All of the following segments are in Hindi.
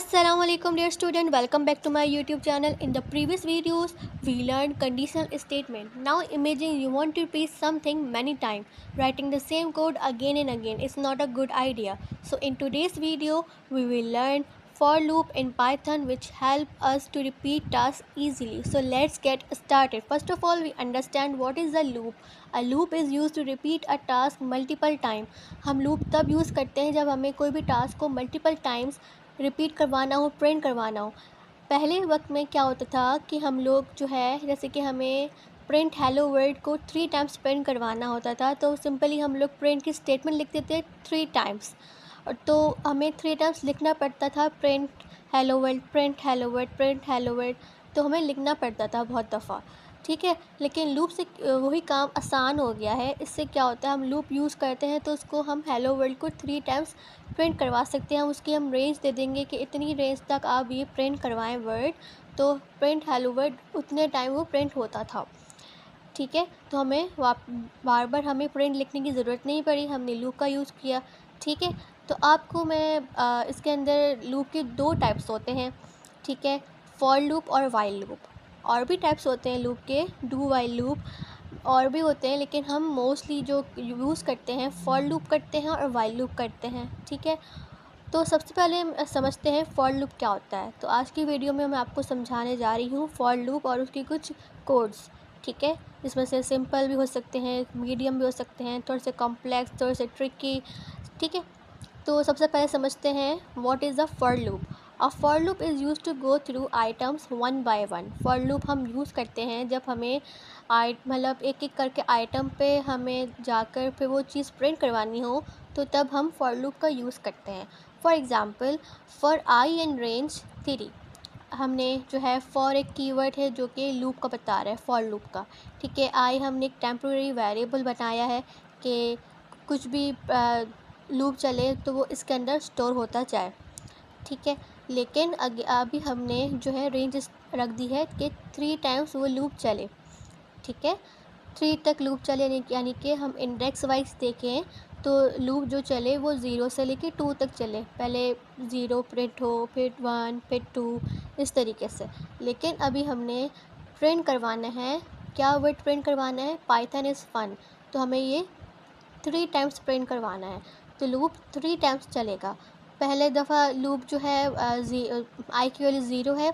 Assalamualaikum dear student, welcome back to my YouTube channel. In the previous videos we learned conditional statement. Now imagine you want to repeat something many times. Writing the same code again and again is not a good idea. So in today's video we will learn for loop in Python which help us to repeat tasks easily. So let's get started. First of all we understand what is a loop. A loop is used to repeat a task multiple times. हम loop तब यूज़ करते हैं जब हमें कोई भी टास्क को multiple times रिपीट करवाना हो, प्रिंट करवाना हो। पहले वक्त में क्या होता था कि हम लोग जो है जैसे कि हमें प्रिंट हेलो वर्ल्ड को 3 टाइम्स प्रिंट करवाना होता था, तो सिंपली हम लोग प्रिंट की स्टेटमेंट लिखते थे 3 टाइम्स। और तो हमें 3 टाइम्स लिखना पड़ता था print hello world, print hello world, print hello world, तो हमें लिखना पड़ता था बहुत दफ़ा। ठीक है, लेकिन लूप से वही काम आसान हो गया है। इससे क्या होता है, हम लूप यूज़ करते हैं तो उसको हम हेलो वर्ल्ड को 3 टाइम्स प्रिंट करवा सकते हैं। उसकी हम रेंज दे देंगे कि इतनी रेंज तक आप ये प्रिंट करवाएं वर्ड, तो प्रिंट हेलो वर्ड उतने टाइम वो प्रिंट होता था। ठीक है, तो हमें बार बार हमें प्रिंट लिखने की ज़रूरत नहीं पड़ी, हमने लूप का यूज़ किया। ठीक है, तो आपको मैं इसके अंदर लूप के 2 टाइप्स होते हैं। ठीक है, फॉर लूप और वाइल लूप। और भी टाइप्स होते हैं लूप के, डू वाइल लूप और भी होते हैं, लेकिन हम मोस्टली जो यूज़ करते हैं फॉर लूप करते हैं और वाइल लूप करते हैं। ठीक है, तो सबसे पहले हम समझते हैं फॉर लूप क्या होता है। तो आज की वीडियो में मैं आपको समझाने जा रही हूँ फॉर लूप और उसकी कुछ कोड्स। ठीक है, जिसमें से सिंपल भी हो सकते हैं, मीडियम भी हो सकते हैं, थोड़े से कॉम्प्लेक्स, थोड़े से ट्रिकी। ठीक है, तो सबसे पहले समझते हैं what is a for loop. A for loop is use to go through items one by one. For loop हम यूज़ करते हैं जब हमें मतलब एक एक करके आइटम पे हमें जाकर फिर वो चीज़ प्रिंट करवानी हो, तो तब हम फॉर लूप का यूज़ करते हैं। For example, for I and range 3, हमने जो है फॉर एक कीवर्ड है जो कि लूप का बता रहा है, फॉर लूप का। ठीक है, आई हमने एक टेम्प्रेरी वेरिएबल बनाया है कि कुछ भी लूप चले तो वो इसके अंदर स्टोर होता जाए। ठीक है, लेकिन अभी हमने जो है रेंज रख दी है कि 3 टाइम्स वो लूप चले। ठीक है, 3 तक लूप चले, यानी कि हम इंडेक्स वाइज देखें तो लूप जो चले वो 0 से लेके 2 तक चले। पहले 0 प्रिंट हो, फिर 1, फिर 2, इस तरीके से। लेकिन अभी हमने प्रिंट करवाना है, क्या वर्ड प्रिंट करवाना है, पाइथन इज़ फन, तो हमें ये 3 टाइम्स प्रिंट करवाना है। तो लूप 3 टाइम्स चलेगा। पहले दफ़ा लूप जो है आई की वैल्यू 0 है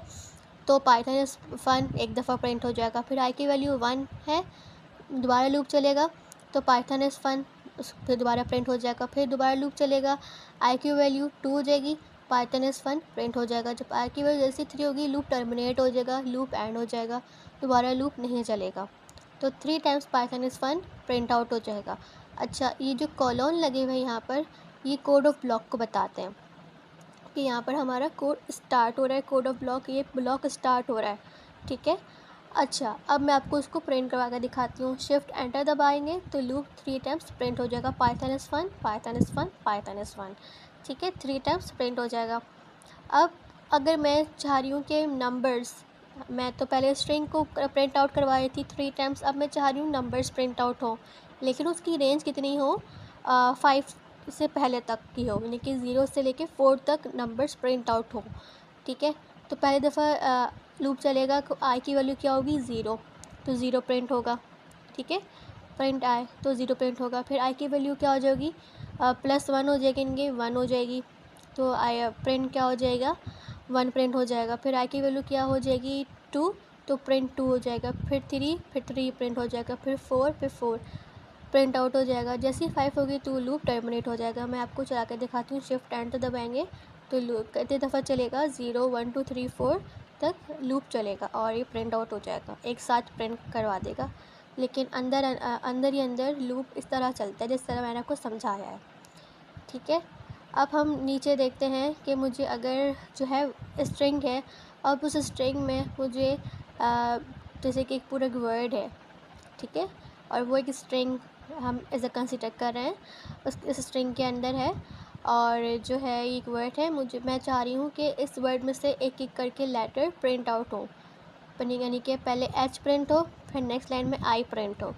तो पाइथन इज़ फन एक दफ़ा प्रिंट हो जाएगा। फिर आई की वैल्यू 1 है, दोबारा लूप चलेगा तो पाइथन इज़ फन फिर दोबारा प्रिंट हो जाएगा। फिर दोबारा लूप चलेगा, आई की वैल्यू 2 हो जाएगी, पाइथन इज़ फन प्रिंट हो जाएगा। जब आई की वैल्यू जैसी 3 होगी, लूप टर्मिनेट हो जाएगा, लूप एंड हो जाएगा, दोबारा लूप नहीं चलेगा। तो 3 times Python is fun print out हो जाएगा। अच्छा, ये जो कॉलोन लगे हुए हैं यहाँ पर, ये कोड ऑफ ब्लॉक को बताते हैं कि यहाँ पर हमारा कोड स्टार्ट हो रहा है, कोड ऑफ ब्लॉक, ये ब्लॉक स्टार्ट हो रहा है। ठीक है, अच्छा अब मैं आपको इसको प्रिंट करवा कर दिखाती हूँ। शिफ्ट एंटर दबाएंगे तो लूप 3 टाइम्स प्रिंट हो जाएगा, Python is fun, Python is fun, Python is fun. ठीक है, 3 टाइम्स प्रिंट हो जाएगा। अब अगर मैं चाह रही हूँ कि नंबर्स, मैं तो पहले स्ट्रिंग को प्रिंट आउट करवा रही थी 3 टाइम्स, अब मैं चाह रही हूँ नंबर्स प्रिंट आउट हो, लेकिन उसकी रेंज कितनी हो, 5 से पहले तक की हो, यानी कि 0 से लेके 4 तक नंबर्स प्रिंट आउट हो। ठीक है, तो पहली दफ़ा लूप चलेगा, आई की वैल्यू क्या होगी, 0, तो 0 प्रिंट होगा। ठीक है, प्रिंट आए तो 0 प्रिंट होगा। फिर आई की वैल्यू क्या हो जाएगी, +1 हो जाएगी, इनकी 1 हो जाएगी, तो आई प्रिंट क्या हो जाएगा, 1 प्रिंट हो जाएगा। फिर आई की वैल्यू क्या हो जाएगी, 2, तो प्रिंट 2 हो जाएगा। फिर 3, फिर 3 प्रिंट हो जाएगा। फिर 4, फिर 4 प्रिंट आउट हो जाएगा। जैसे ही 5 होगी तो लूप टर्मिनेट हो जाएगा। मैं आपको चला कर दिखाती हूँ, शिफ्ट एंटर दबाएंगे तो लूप कितनी दफ़ा चलेगा, 0, 1, 2, 3, 4 तक लूप चलेगा और ये प्रिंट आउट हो जाएगा, एक साथ प्रिंट करवा देगा। लेकिन अंदर अंदर ही अंदर लूप इस तरह चलता है जिस तरह मैंने आपको समझाया है। ठीक है, अब हम नीचे देखते हैं कि मुझे अगर जो है स्ट्रिंग है, अब उस स्ट्रिंग में मुझे जैसे कि एक पूरा वर्ड है। ठीक है, और वो एक स्ट्रिंग हम एज अ कंसिडर कर रहे हैं, इस स्ट्रिंग के अंदर है, और जो है एक वर्ड है, मैं चाह रही हूँ कि इस वर्ड में से एक एक करके लेटर प्रिंट आउट हो, यानी कि पहले एच प्रिंट हो, फिर नेक्स्ट लाइन में आई प्रिंट हो।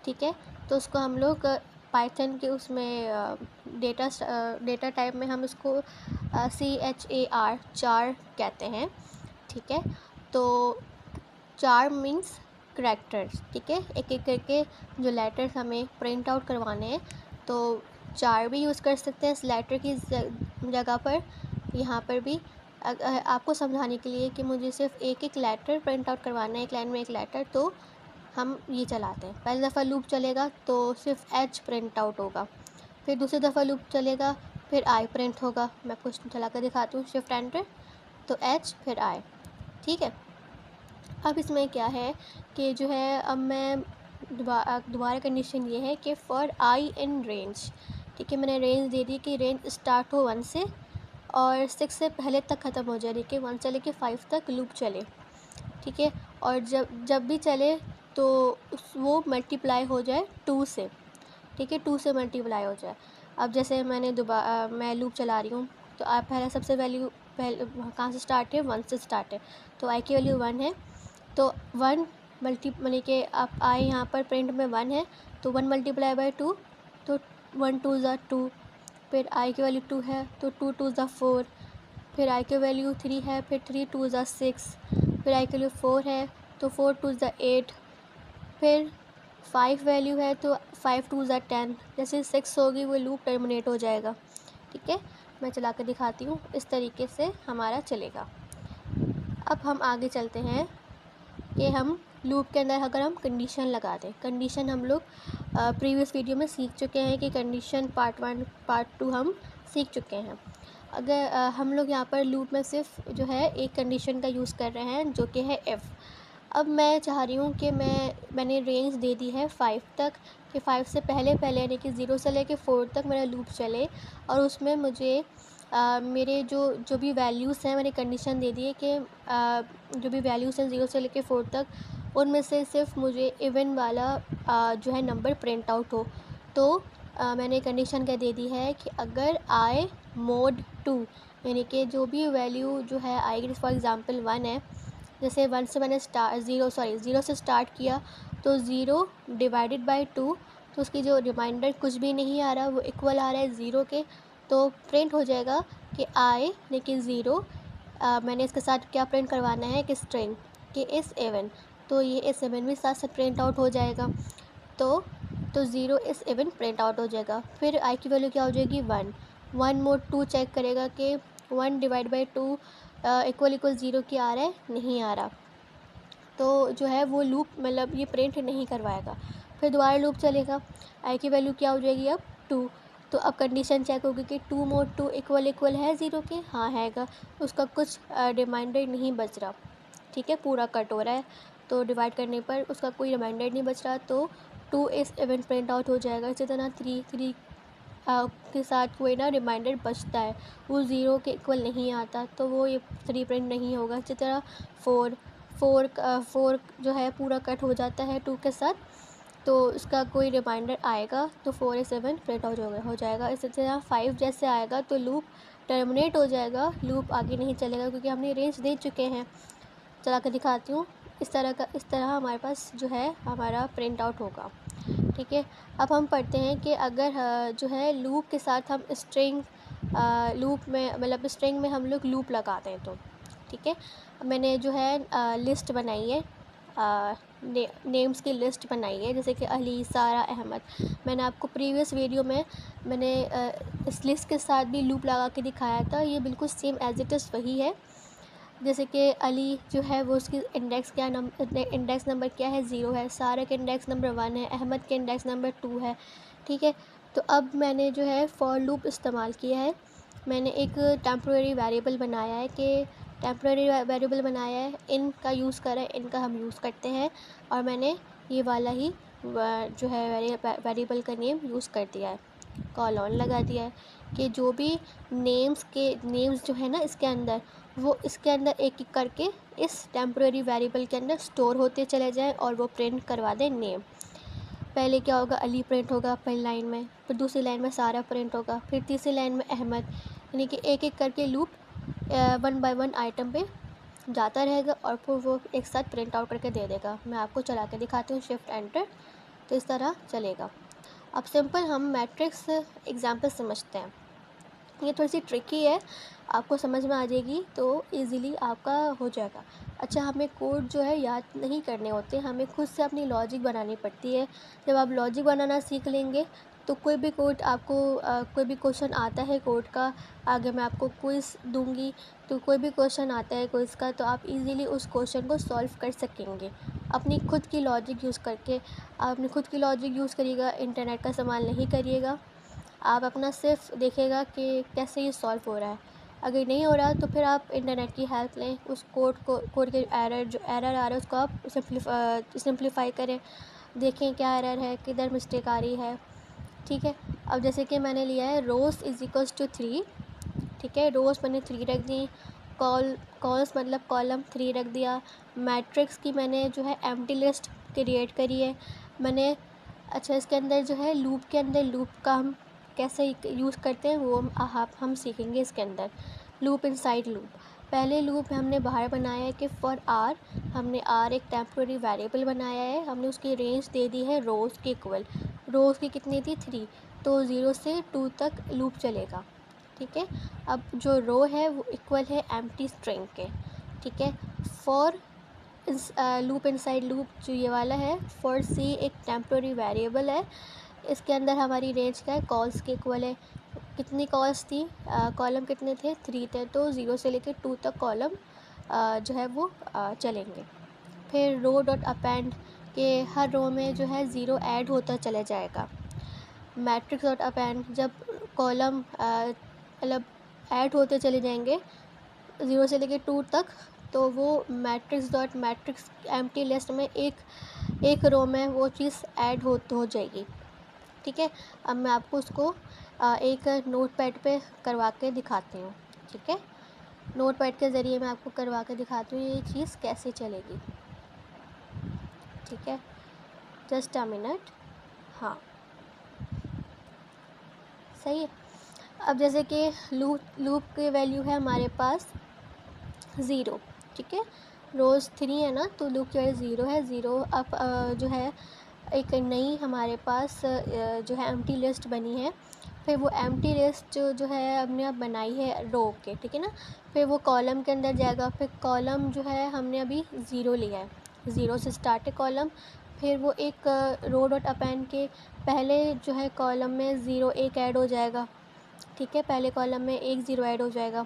ठीक है, तो उसको हम लोग पाइथन के उसमें डेटा टाइप में हम इसको चार कहते हैं। ठीक है, तो चार मीन्स करैक्टर्स। ठीक है, एक एक करके जो लेटर्स हमें प्रिंट आउट करवाने हैं तो चार भी यूज़ कर सकते हैं इस लेटर की जगह पर। यहाँ पर भी आपको समझाने के लिए कि मुझे सिर्फ एक एक लेटर प्रिंट आउट करवाना है, एक लाइन में एक लेटर, तो हम ये चलाते हैं। पहली दफ़ा लूप चलेगा तो सिर्फ एच प्रिंट आउट होगा, फिर दूसरी दफ़ा लूप चलेगा फिर आई प्रिंट होगा। मैं कुछ चला कर दिखाती हूँ, शिफ्ट एंटर, तो एच फिर आई। ठीक है, अब इसमें क्या है कि जो है अब मैं दोबारा कंडीशन ये है कि फॉर आई इन रेंज। ठीक है, मैंने रेंज दे दी कि रेंज स्टार्ट हो 1 से और 6 से पहले तक ख़त्म हो जाए, कि 1 से लेके 5 तक लूप चले। ठीक है, और जब भी चले तो वो मल्टीप्लाई हो जाए 2 से। ठीक है, 2 से मल्टीप्लाई हो जाए। अब जैसे मैं लूप चला रही हूँ तो आप पहले सबसे वैल्यू कहाँ से स्टार्ट है, 1 से स्टार्ट है, तो आई की वैल्यू 1 है, तो 1 मानी कि आप आई यहाँ पर प्रिंट में 1 है तो 1 मल्टीप्लाई बाई 2, तो 1 2 ज़ा 2, फिर आई की वैल्यू 2 है तो 2 2 ज़ा 4, फिर आई की वैल्यू 3 है, फिर 3 2 ज़ा 6, फिर आई की वैल्यू 4 है तो 4 2 ज़ा 8, फिर 5 वैल्यू है तो 5 2 ज़ा 10। जैसे 6 होगी वो लूप टर्मिनेट हो जाएगा। ठीक है, मैं चला कर दिखाती हूँ, इस तरीके से हमारा चलेगा। अब हम आगे चलते हैं कि हम लूप के अंदर अगर हम कंडीशन लगा दें। कंडीशन हम लोग प्रीवियस वीडियो में सीख चुके हैं कि कंडीशन पार्ट 1 पार्ट 2 हम सीख चुके हैं। अगर हम लोग यहाँ पर लूप में सिर्फ जो है एक कंडीशन का यूज़ कर रहे हैं जो कि है इफ़। अब मैं चाह रही हूँ कि मैंने रेंज दे दी है 5 तक, कि 5 से पहले यानी कि 0 से लेके 4 तक मेरा लूप चले, और उसमें मुझे मेरे जो भी वैल्यूज़ हैं मैंने कंडीशन दे दी है कि जो भी वैल्यूज़ हैं 0 से लेके 4 तक उनमें से सिर्फ मुझे इवन वाला जो है नंबर प्रिंट आउट हो। तो मैंने कंडीशन क्या दे दी है कि अगर आई मोड 2 यानी कि जो भी वैल्यू जो है आएगी, फॉर एग्ज़ाम्पल 1 है, जैसे 1 से मैंने 0 से स्टार्ट किया तो 0 डिवाइडेड बाई 2, तो उसकी जो रिमाइंडर कुछ भी नहीं आ रहा, वो इक्वल आ रहा है 0 के, तो प्रिंट हो जाएगा कि आई लेकिन 0। मैंने इसके साथ क्या प्रिंट करवाना है कि स्ट्रिंग कि इस इवन, तो ये इस इवन भी साथ साथ प्रिंट आउट हो जाएगा। तो 0 इस इवन प्रिंट आउट हो जाएगा। फिर आई की वैल्यू क्या हो जाएगी 1 मोड 2 चेक करेगा कि 1 डिवाइड बाई 2 इक्वल 0 की आ रहा है, नहीं आ रहा, तो जो है वो लूप मतलब ये प्रिंट नहीं करवाएगा। फिर दोबारा लूप चलेगा, आई की वैल्यू क्या हो जाएगी अब 2, तो अब कंडीशन चेक होगी कि 2 मोड 2 इक्वल है 0 के, हाँ हैगा, उसका कुछ रिमाइंडर नहीं बच रहा। ठीक है, पूरा कट हो रहा है तो डिवाइड करने पर उसका कोई रिमाइंडर नहीं बच रहा, तो 2 इस इवेंट प्रिंट आउट हो जाएगा। इसी तरह 3 के साथ कोई ना रिमाइंडर बचता है, वो 0 के इक्वल नहीं आता तो वो ये 3 प्रिंट नहीं होगा। इसी तरह 4 जो है पूरा कट हो जाता है 2 के साथ, तो उसका कोई रिमाइंडर आएगा तो 4 या 7 प्रिंट आउट हो जाएगा। इसी तरह 5 जैसे आएगा तो लूप टर्मिनेट हो जाएगा, लूप आगे नहीं चलेगा क्योंकि हमने रेंज दे चुके हैं। चला कर दिखाती हूँ, इस तरह हमारे पास जो है हमारा प्रिंट आउट होगा। ठीक है, अब हम पढ़ते हैं कि अगर जो है लूप के साथ हम स्ट्रिंग लूप में मतलब स्ट्रिंग में हम लोग लूप लगाते हैं तो ठीक है, मैंने जो है लिस्ट बनाई है, नेम्स की लिस्ट बनाई है, जैसे कि अली, सारा, अहमद। मैंने आपको प्रीवियस वीडियो में मैंने इस लिस्ट के साथ भी लूप लगा के दिखाया था, ये बिल्कुल सेम एज इट इज़ वही है। जैसे कि अली जो है वो उसकी इंडेक्स नंबर क्या है 0 है, सारा के इंडेक्स नंबर 1 है, अहमद के इंडेक्स नंबर 2 है। ठीक है, तो अब मैंने जो है फॉर लूप इस्तेमाल किया है, मैंने एक टेम्प्रेरी वेरिएबल बनाया है इन का यूज़ करा है, इनका हम यूज़ करते हैं, और मैंने ये वाला ही जो है वेरिएबल का नेम यूज़ कर दिया है, कॉल ऑन लगा दिया है कि जो भी नेम्स जो है ना इसके अंदर एक एक करके इस टेम्प्रेरी वेरिएबल के अंदर स्टोर होते चले जाएं और वो प्रिंट करवा दें नेम। पहले क्या होगा, अली प्रिंट होगा पहली लाइन में, फिर दूसरी लाइन में सारा प्रिंट होगा, फिर तीसरी लाइन में अहमद, यानी कि एक एक करके लूप 1 बाय 1 आइटम पे जाता रहेगा और फिर वो एक साथ प्रिंट आउट करके दे देगा। मैं आपको चला के दिखाती हूँ, शिफ्ट एंटर, तो इस तरह चलेगा। अब सिंपल हम मैट्रिक्स एग्जाम्पल समझते हैं। ये थोड़ी सी ट्रिकी है, आपको समझ में आ जाएगी तो इजीली आपका हो जाएगा। अच्छा, हमें कोड जो है याद नहीं करने होते, हमें खुद से अपनी लॉजिक बनानी पड़ती है। जब आप लॉजिक बनाना सीख लेंगे तो कोई भी कोड आपको कोई भी क्वेश्चन आता है कोड का, आगे मैं आपको क्विज़ दूंगी, तो कोई भी क्वेश्चन आता है क्विज़ का तो आप इजीली उस क्वेश्चन को सॉल्व कर सकेंगे अपनी खुद की लॉजिक यूज़ करके। आप अपनी खुद की लॉजिक यूज़ करिएगा, इंटरनेट का इस्तेमाल नहीं करिएगा। आप अपना सिर्फ देखिएगा कि कैसे ये सॉल्व हो रहा है। अगर नहीं हो रहा तो फिर आप इंटरनेट की हेल्प लें, उस कोड के जो एरर आ रहा है उसको आप सिंप्लीफाई करें, देखें क्या एरर है, किधर मिस्टेक आ रही है। ठीक है, अब जैसे कि मैंने लिया है रोज़ इज इक्वल्स टू 3। ठीक है, रोज़ मैंने 3 रख दी, कॉल्स मतलब कॉलम 3 रख दिया। मैट्रिक्स की मैंने जो है एम्प्टी लिस्ट क्रिएट करी है मैंने। अच्छा, इसके अंदर जो है लूप के अंदर लूप का हम कैसे यूज़ करते हैं वो हम सीखेंगे इसके अंदर। लूप इनसाइड लूप, पहले लूप हमने बाहर बनाया है कि फॉर आर, हमने आर एक टेम्प्रेरी वेरिएबल बनाया है, हमने उसकी रेंज दे दी है रोज़ के इक्वल। रोज़ की कितनी थी 3, तो 0 से 2 तक लूप चलेगा। ठीक है, अब जो रो है वो इक्वल है एम्प्टी स्ट्रिंग के। ठीक है, फॉर लूप इनसाइड लूप जो ये वाला है, फॉर सी एक टेम्प्रेरी वेरिएबल है, इसके अंदर हमारी रेंज क्या है, कॉल्स के इक्वल है। कितनी कॉल्स थी, कॉलम कितने थे, 3 थे, तो 0 से लेकर 2 तक कॉलम जो है वो चलेंगे। फिर रो डॉट अपेंड के हर रो में जो है 0 ऐड होता चला जाएगा। मैट्रिक्स डॉट अपेंड, जब कॉलम मतलब ऐड होते चले जाएंगे 0 से लेकर 2 तक, तो वो matrix dot matrix empty list में एक रो में वो चीज़ ऐड हो जाएगी। ठीक है, अब मैं आपको उसको एक नोट पैड पे करवा के दिखाती हूँ। ठीक है, नोट पैड के ज़रिए मैं आपको करवा के दिखाती हूँ ये चीज़ कैसे चलेगी। ठीक है, जस्ट अ मिनट। हाँ, सही है। अब जैसे कि लूप की वैल्यू है हमारे पास 0। ठीक है, रोज़ 3 है ना, तो लूप की वैल्यू 0 है। 0 अब जो है एक नई हमारे पास जो है एम्प्टी लिस्ट बनी है। फिर वो एम्प्टी लिस्ट जो है हमने अब बनाई है रो के, ठीक है ना, फिर वो कॉलम के अंदर जाएगा। फिर कॉलम जो है हमने अभी 0 लिया है, 0 से स्टार्ट है कॉलम। फिर वो एक रो डॉट अपेंड के पहले जो है कॉलम में 0 एक ऐड हो जाएगा। ठीक है, पहले कॉलम में 1 0 ऐड हो जाएगा।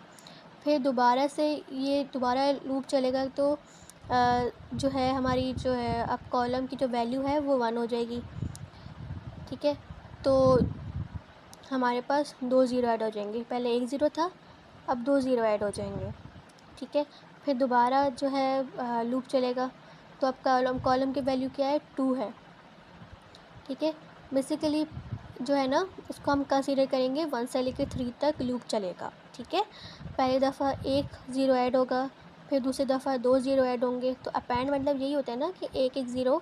फिर दोबारा से ये दोबारा लूप चलेगा, तो जो है हमारी जो है अब कॉलम की जो वैल्यू है वो 1 हो जाएगी। ठीक है, तो हमारे पास 2 0 ऐड हो जाएंगे, पहले 1 0 था, अब 2 0 ऐड हो जाएंगे। ठीक है, फिर दोबारा जो है लूप चलेगा, तो अब कॉलम की वैल्यू क्या है, 2 है। ठीक है, बेसिकली जो है ना इसको हम कंसीडर करेंगे 1 से लेकर 3 तक लूप चलेगा। ठीक है, पहली दफ़ा 1 0 ऐड होगा, फिर दूसरी दफ़ा 2 0 ऐड होंगे। तो अपेंड मतलब यही होता है ना कि एक 0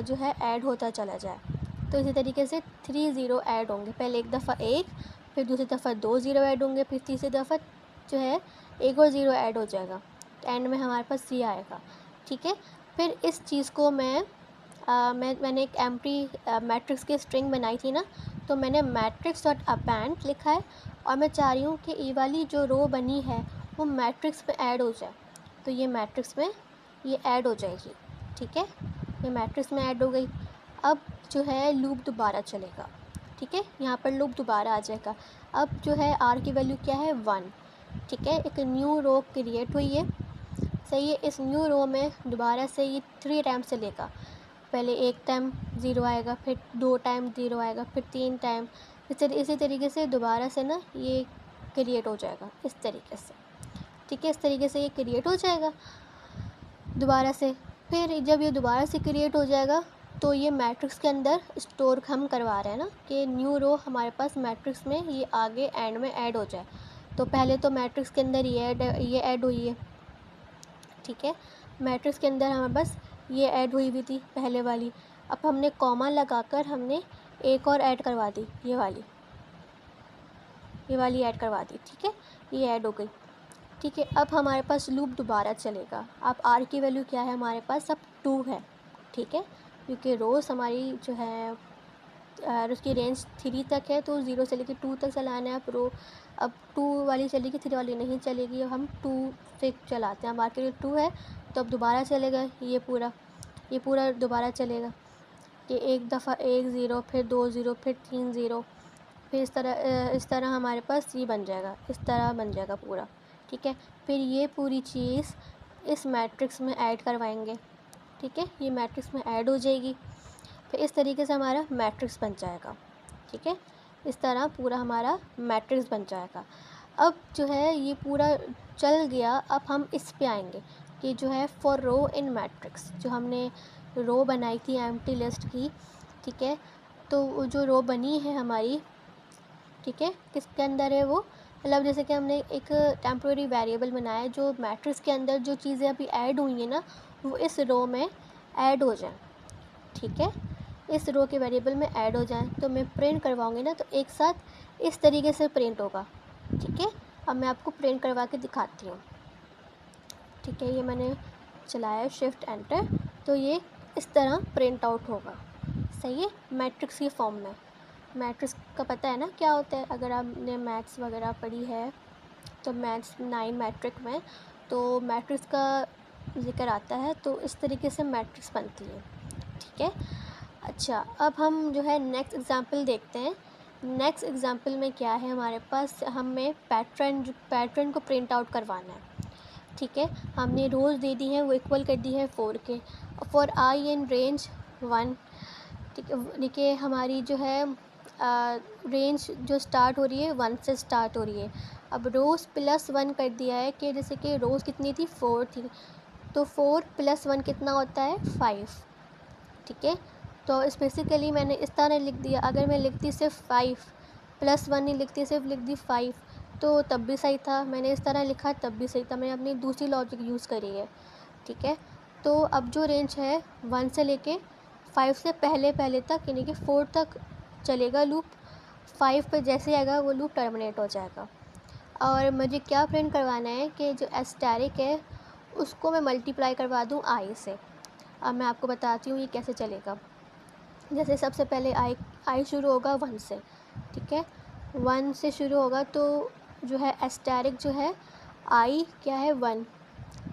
जो है ऐड होता चला जाए। तो इसी तरीके से 3 0 ऐड होंगे, पहले एक दफ़ा 1, फिर दूसरी दफ़ा 2 0 ऐड होंगे, फिर तीसरी दफ़ा जो है 1 और 0 ऐड हो जाएगा, तो एंड में हमारे पास C आएगा। ठीक है, फिर इस चीज़ को मैंने एक एम्प्टी मैट्रिक्स की स्ट्रिंग बनाई थी ना, तो मैंने मैट्रिक्स डॉट अपेंड लिखा है, और मैं चाह रही हूँ कि ये वाली जो रो बनी है वो मैट्रिक्स में ऐड हो जाए, तो ये मैट्रिक्स में ये ऐड हो जाएगी। ठीक है, ये मैट्रिक्स में ऐड हो गई। अब जो है लूप दोबारा चलेगा। ठीक है, यहाँ पर लूप दोबारा आ जाएगा। अब जो है आर की वैल्यू क्या है, 1। ठीक है, एक न्यू रो क्रिएट हुई है। सही है, इस न्यू रो में दोबारा से ये 3 टाइम चलेगा, पहले 1 टाइम 0 आएगा, फिर 2 टाइम 0 आएगा, फिर 3 टाइम, इसी तरीके से दोबारा से ना ये क्रिएट हो जाएगा इस तरीके से। ठीक है, इस तरीके से ये क्रिएट हो जाएगा दोबारा से। फिर जब ये दोबारा से क्रिएट हो जाएगा तो ये मैट्रिक्स के अंदर स्टोर हम करवा रहे हैं ना कि न्यू रो हमारे पास मैट्रिक्स में ये आगे एंड में ऐड हो जाए। तो पहले तो मैट्रिक्स के अंदर ये ऐड हुई है। ठीक है, मैट्रिक्स के अंदर हमारे पास ये ऐड हुई हुई थी पहले वाली। अब हमने कॉमा लगाकर हमने एक और ऐड करवा दी, ये वाली ऐड करवा दी। ठीक है, ये ऐड हो गई। ठीक है, अब हमारे पास लूप दोबारा चलेगा। अब आर की वैल्यू क्या है हमारे पास, अब 2 है। ठीक है, क्योंकि रोज़ हमारी जो है और उसकी रेंज 3 तक है, तो 0 से लेकर 2 तक चलाना है। अब अब 2 वाली चलेगी, 3 वाली नहीं चलेगी। अब हम 2 से चलाते हैं। मार्केट में 2 है तो अब दोबारा चलेगा ये पूरा दोबारा चलेगा कि एक दफ़ा 1 0, फिर 2 0, फिर 3 0, फिर इस तरह हमारे पास ये बन जाएगा, इस तरह बन जाएगा पूरा। ठीक है, फिर ये पूरी चीज़ इस मैट्रिक्स में ऐड करवाएंगे। ठीक है, ये मैट्रिक्स में ऐड हो जाएगी। फिर इस तरीके से हमारा मैट्रिक्स बन जाएगा। ठीक है, इस तरह पूरा हमारा मैट्रिक्स बन जाएगा। अब जो है ये पूरा चल गया। अब हम इस पे आएंगे कि जो है फॉर रो इन मैट्रिक्स, जो हमने रो बनाई थी एम्प्टी लिस्ट की। ठीक है, तो वो जो रो बनी है हमारी, ठीक है, किसके अंदर है वो, मतलब जैसे कि हमने एक टेम्प्रेरी वेरिएबल बनाया है, जो मैट्रिक्स के अंदर जो चीज़ें अभी ऐड हुई हैं ना, वो इस रो में ऐड हो जाए। ठीक है, इस रो के वेरिएबल में ऐड हो जाए। तो मैं प्रिंट करवाऊँगी ना, तो एक साथ इस तरीके से प्रिंट होगा। ठीक है, अब मैं आपको प्रिंट करवा के दिखाती हूँ। ठीक है, ये मैंने चलाया शिफ्ट एंटर, तो ये इस तरह प्रिंट आउट होगा। सही है, मैट्रिक्स की फॉर्म में। मैट्रिक्स का पता है ना क्या होता है, अगर आपने मैथ्स वगैरह पढ़ी है तो मैथ्स 9 मैट्रिक में तो मैट्रिक्स का जिक्र आता है, तो इस तरीके से मैट्रिक्स बनती है। ठीक है, अच्छा, अब हम जो है नेक्स्ट एग्जांपल देखते हैं। नेक्स्ट एग्जांपल में क्या है हमारे पास, हमें पैटर्न को प्रिंट आउट करवाना है। ठीक है, हमने रोज़ दे दी है, वो इक्वल कर दी है 4 के। For I in range 1। ठीक है, देखिए हमारी जो है रेंज जो स्टार्ट हो रही है 1 से स्टार्ट हो रही है। अब रोज़ +1 कर दिया है कि जैसे कि रोज़ कितनी थी, 4 थी, तो 4 + 1 कितना होता है, 5। ठीक है, तो इस बेसिकली मैंने इस तरह लिख दिया। अगर मैं लिखती सिर्फ 5 +1 नहीं लिखती, सिर्फ लिख दी 5, तो तब भी सही था। मैंने इस तरह लिखा तब भी सही था, मैंने अपनी दूसरी लॉजिक यूज़ करी है। ठीक है, तो अब जो रेंज है 1 से लेके 5 से पहले तक, यानी कि 4 तक चलेगा लूप। 5 पे जैसे आएगा वो लूप टर्मिनेट हो जाएगा। और मुझे क्या प्रिंट करवाना है कि जो एस्टेरिक है उसको मैं मल्टीप्लाई करवा दूँ आई से। अब मैं आपको बताती हूँ ये कैसे चलेगा। जैसे सबसे पहले आई शुरू होगा 1 से। ठीक है, 1 से शुरू होगा, तो जो है एस्टेरिक जो है आई क्या है 1,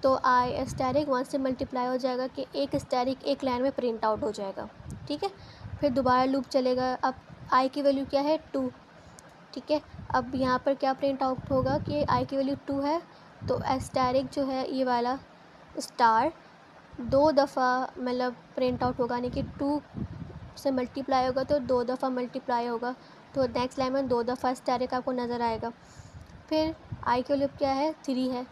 तो आई एस्टेरिक 1 से मल्टीप्लाई हो जाएगा कि एक एस्टेरिक एक लाइन में प्रिंट आउट हो जाएगा। ठीक है, फिर दोबारा लूप चलेगा। अब आई की वैल्यू क्या है, 2। ठीक है, अब यहाँ पर क्या प्रिंट आउट होगा कि आई की वैल्यू 2 है, तो एस्टेरिक जो है ये वाला स्टार 2 दफ़ा मतलब प्रिंट आउट होगा, यानी कि 2 से मल्टीप्लाई होगा तो 2 दफ़ा मल्टीप्लाई होगा, तो नेक्स्ट लाइन में 2 दफ़ा एस्टेरिक आपको नज़र आएगा। फिर आई की वैल्यू क्या है, 3 है,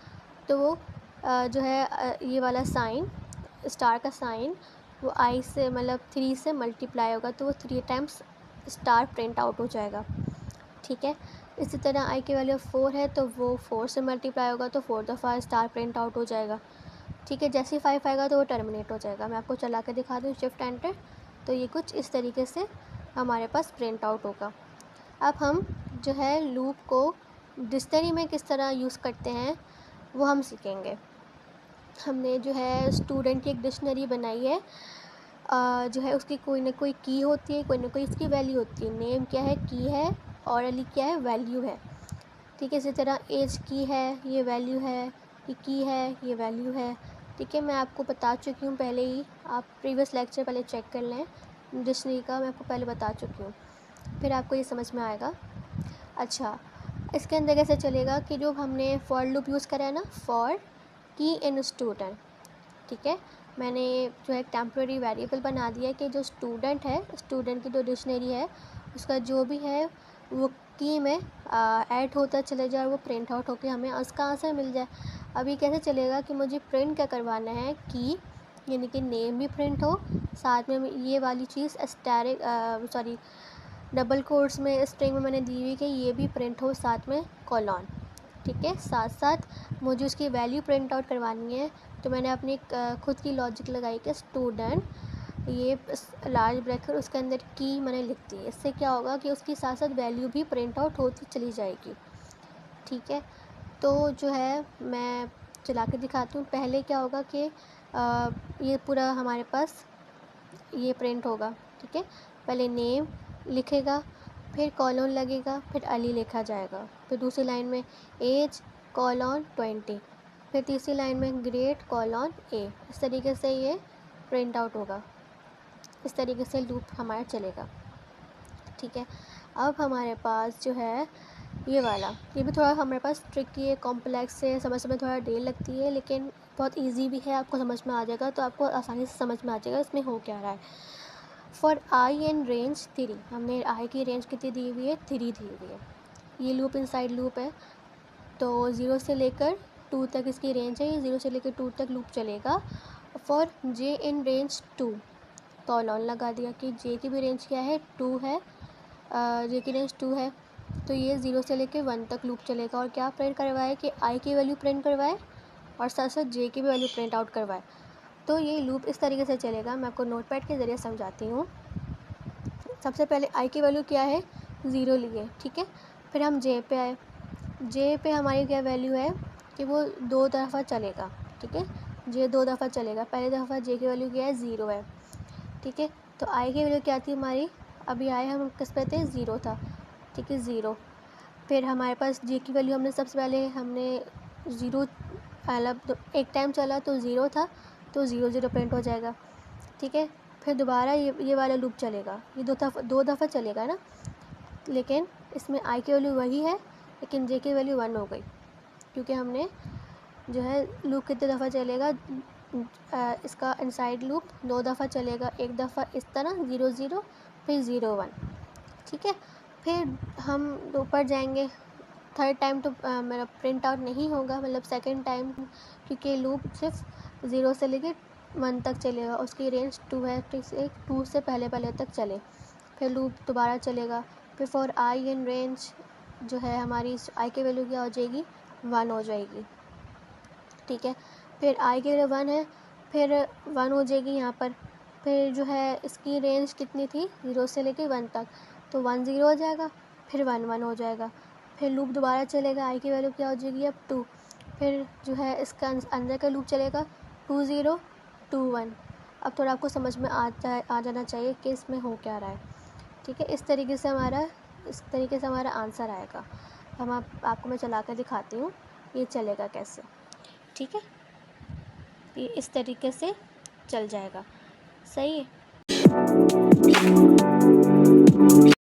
तो वो जो है ये वाला साइन, स्टार का साइन, वो आई से मतलब 3 से मल्टीप्लाई होगा, तो वो 3 टाइम्स स्टार प्रिंट आउट हो जाएगा। ठीक है, इसी तरह आई की वैल्यू 4 है, तो वो 4 से मल्टीप्लाई होगा, तो 4 दफ़ा स्टार प्रिंट आउट हो जाएगा। ठीक है, जैसे ही 5 आएगा तो वो टर्मिनेट हो जाएगा। मैं आपको चला के दिखा दूँ शिफ्ट एंटर, तो ये कुछ इस तरीके से हमारे पास प्रिंट आउट होगा। अब हम जो है लूप को डिक्शनरी में किस तरह यूज़ करते हैं वो हम सीखेंगे। हमने जो है स्टूडेंट की एक डिक्शनरी बनाई है, जो है उसकी कोई ना कोई की होती है, कोई ना कोई इसकी वैल्यू होती है। नेम क्या है, की है, और अली क्या है, वैल्यू है। ठीक है, इसी तरह एज की है, ये वैल्यू है, ये की है, ये वैल्यू है। ठीक है, मैं आपको बता चुकी हूँ पहले ही, आप प्रीवियस लेक्चर पहले चेक कर लें डिक्शनरी का, मैं आपको पहले बता चुकी हूँ, फिर आपको ये समझ में आएगा। अच्छा, इसके अंदर कैसे चलेगा कि जो हमने फॉर लूप यूज़ करा है ना, फॉर की इन स्टूडेंट। ठीक है, मैंने जो है एक टेम्प्रेरी वेरिएबल बना दिया है कि जो स्टूडेंट है, स्टूडेंट की जो डिक्शनरी है उसका जो भी है वो की में ऐड होता चले जाए, वो प्रिंट आउट होकर हमें उसका आंसर मिल जाए। अभी कैसे चलेगा कि मुझे प्रिंट क्या करवाना है, की यानी कि नेम भी प्रिंट हो, साथ में ये वाली चीज़ एस्टेरिक सॉरी डबल कोट्स में स्ट्रिंग में मैंने दी हुई कि ये भी प्रिंट हो, साथ में कॉलन। ठीक है, साथ साथ मुझे उसकी वैल्यू प्रिंट आउट करवानी है, तो मैंने अपनी खुद की लॉजिक लगाई कि स्टूडेंट, ये लार्ज ब्रैकेट उसके अंदर की मैंने लिख दी। इससे क्या होगा कि उसकी साथ साथ वैल्यू भी प्रिंट आउट होती चली जाएगी। ठीक है, तो जो है मैं चला के दिखाती हूँ। पहले क्या होगा कि ये पूरा हमारे पास ये प्रिंट होगा। ठीक है, पहले नेम, लिखेगा, फिर कॉलन लगेगा, फिर अली लिखा जाएगा, फिर दूसरी लाइन में एज कॉलन 20, फिर तीसरी लाइन में ग्रेट कॉलन ए। इस तरीके से ये प्रिंट आउट होगा, इस तरीके से लूप हमारा चलेगा। ठीक है, अब हमारे पास जो है ये वाला, ये भी थोड़ा हमारे पास ट्रिकी है, कॉम्प्लेक्स है, समझ में थोड़ा देर लगती है, लेकिन बहुत इजी भी है, आपको समझ में आ जाएगा, तो आपको आसानी से समझ में आ जाएगा इसमें हो क्या रहा है। फॉर आई इन रेंज 3, हमने आई की रेंज कितनी दी हुई है, 3 दी हुई है। ये लूप इनसाइड लूप है, तो 0 से लेकर 2 तक इसकी रेंज है, ये 0 से लेकर 2 तक लूप चलेगा। For J in range 2, colon लगा दिया कि जे की भी रेंज क्या है, 2 है, जे की रेंज 2 है, तो ये 0 से लेकर 1 तक लूप चलेगा। और क्या प्रिंट करवाए कि आई की वैल्यू प्रिंट करवाए और साथ साथ जे की भी वैल्यू प्रिंट आउट करवाए। तो ये लूप इस तरीके से चलेगा। मैं आपको नोटपैड के ज़रिए समझाती हूँ। सबसे पहले आई की वैल्यू क्या है, 0 लिए, ठीक है। फिर हम जे पे आए, जे पे हमारी क्या वैल्यू है कि वो 2 दफ़ा चलेगा, ठीक है। जे 2 दफ़ा चलेगा, पहली दफ़ा जे की वैल्यू क्या है, 0 है, ठीक है। तो आई की वैल्यू क्या थी हमारी, अभी आए हम किस पे थे, 0 था, ठीक है, 0। फिर हमारे पास जे की वैल्यू हमने सबसे पहले हमने 0 मतलब एक टाइम चला तो 0 था, तो 0 0 प्रिंट हो जाएगा, ठीक है। फिर दोबारा ये वाला लूप चलेगा, ये 2 दफ़ा चलेगा ना, लेकिन इसमें आई की वैल्यू वही है, लेकिन जे की वैल्यू 1 हो गई, क्योंकि हमने जो है लूप कितने दफ़ा चलेगा, इसका इनसाइड लूप 2 दफ़ा चलेगा, एक दफ़ा इस तरह 0 0, फिर 0 1, ठीक है। फिर हम ऊपर जाएंगे, थर्ड टाइम तो मेरा प्रिंट आउट नहीं होगा, मतलब सेकंड टाइम, क्योंकि लूप सिर्फ 0 से लेके 1 तक चलेगा, उसकी रेंज 2 है, तो इसे 2 से पहले तक चले। फिर लूप दोबारा चलेगा, फिर फॉर आई इन रेंज जो है हमारी आई की वैल्यू क्या हो जाएगी, 1 हो जाएगी, ठीक है। फिर आई की वैल्यू 1 है, फिर 1 हो जाएगी यहाँ पर। फिर जो है इसकी रेंज कितनी थी, 0 से लेके 1 तक, तो 1 0 हो जाएगा, फिर 1 1 हो जाएगा। फिर लूप दोबारा चलेगा, आई की वैल्यू क्या हो जाएगी अब 2, फिर जो है इसका अंदर का लूप चलेगा 2 0 2 1। अब थोड़ा आपको समझ में आ जाना चाहिए कि इसमें हो क्या रहा है, ठीक है। इस तरीके से हमारा आंसर आएगा। आपको मैं चला कर दिखाती हूँ ये चलेगा कैसे, ठीक है। ये इस तरीके से चल जाएगा, सही है।